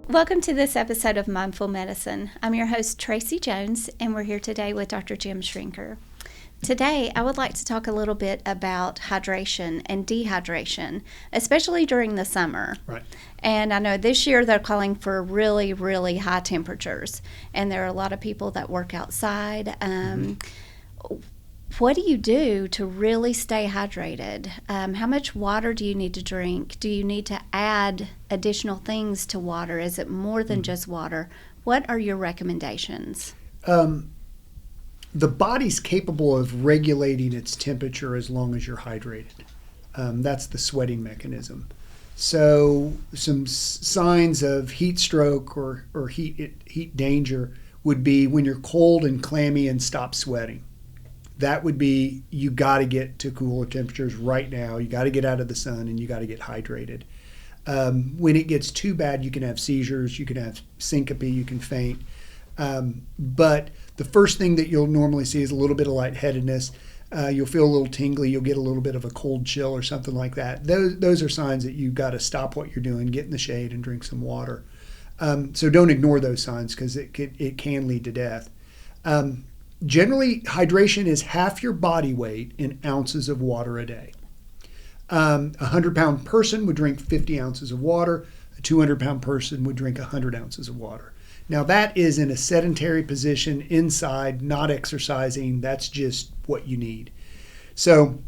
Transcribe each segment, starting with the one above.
Welcome to this episode of Mindful Medicine. I'm your host, Tracie Jones, and we're here today with Dr. Jim Schrenker. Today, I would like to talk a little bit about hydration and dehydration, especially during the summer. Right. And I know this year they're calling for really, really high temperatures, and there are a lot of people that work outside. What do you do to really stay hydrated? How much water do you need to drink? Do you need to add additional things to water? Is it more than just water? What are your recommendations? The body's capable of regulating its temperature as long as you're hydrated. That's the sweating mechanism. So some signs of heat stroke or heat danger would be when you're cold and clammy and stop sweating. That would be, you got to get to cooler temperatures right now. You got to get out of the sun and you got to get hydrated. When it gets too bad, you can have seizures, you can have syncope, you can faint. But the first thing that you'll normally see is a little bit of lightheadedness. You'll feel a little tingly. You'll get a little bit of a cold chill or something like that. Those are signs that you've got to stop what you're doing, get in the shade, and drink some water. So don't ignore those signs because it can lead to death. Generally, hydration is half your body weight in ounces of water a day. A 100-pound person would drink 50 ounces of water. A 200-pound person would drink 100 ounces of water. Now, that is in a sedentary position inside, not exercising. That's just what you need. So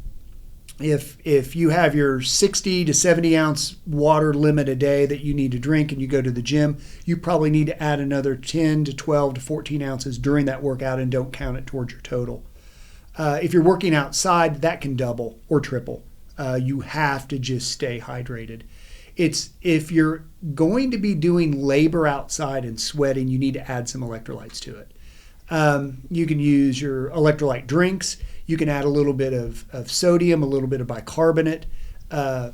if you have your 60 to 70 ounce water limit a day that you need to drink and you go to the gym, you probably need to add another 10 to 12 to 14 ounces during that workout and don't count it towards your total. If you're working outside, that can double or triple. You have to just stay hydrated. If you're going to be doing labor outside and sweating, you need to add some electrolytes to it. You can use your electrolyte drinks. You can add a little bit of sodium, a little bit of bicarbonate,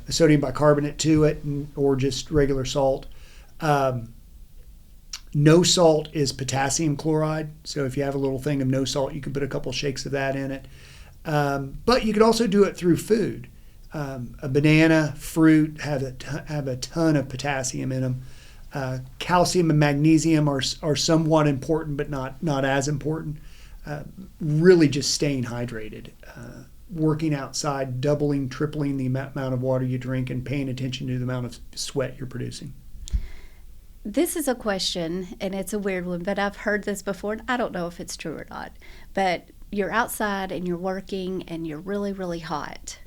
sodium bicarbonate to it, or just regular salt. No salt is potassium chloride. So if you have a little thing of no salt, you can put a couple shakes of that in it. But you can also do it through food. A banana, fruit have a ton of potassium in them. Calcium and magnesium are somewhat important, but not as important. Really just staying hydrated. Working outside, doubling, tripling the amount of water you drink, and paying attention to the amount of sweat you're producing. This is a question, and it's a weird one, but I've heard this before, and I don't know if it's true or not. But you're outside and you're working and you're really, really hot.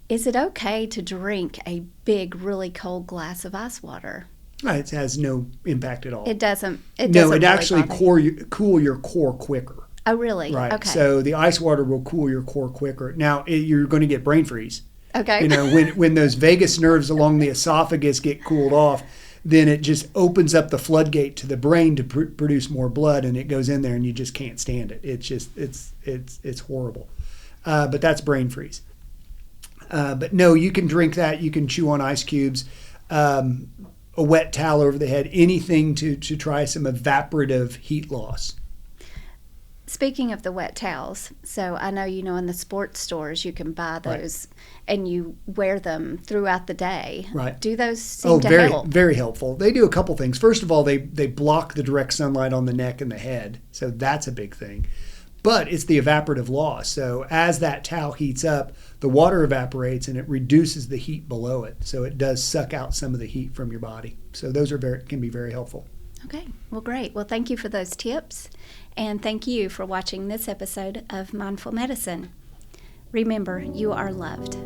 Is it okay to drink a big, really cold glass of ice water? It has no impact at all. It doesn't. No, it really actually cool your core quicker. Oh, really? Right. Okay. So the ice water will cool your core quicker. Now you're going to get brain freeze. Okay. You know, when those vagus nerves along the esophagus get cooled off, then it just opens up the floodgate to the brain to produce more blood, and it goes in there, and you just can't stand it. It's horrible. But that's brain freeze. But no, you can drink that. You can chew on ice cubes, a wet towel over the head, anything to try some evaporative heat loss. Speaking of the wet towels, so I know in the sports stores you can buy those, right, and you wear them throughout the day. Right. Do those seem to help? Very helpful. They do a couple things. First of all, they block the direct sunlight on the neck and the head, so that's a big thing. But it's the evaporative loss. So as that towel heats up, the water evaporates and it reduces the heat below it. So it does suck out some of the heat from your body. So those can be very helpful. Okay, well, great. Well, thank you for those tips. And thank you for watching this episode of Mindful Medicine. Remember, you are loved.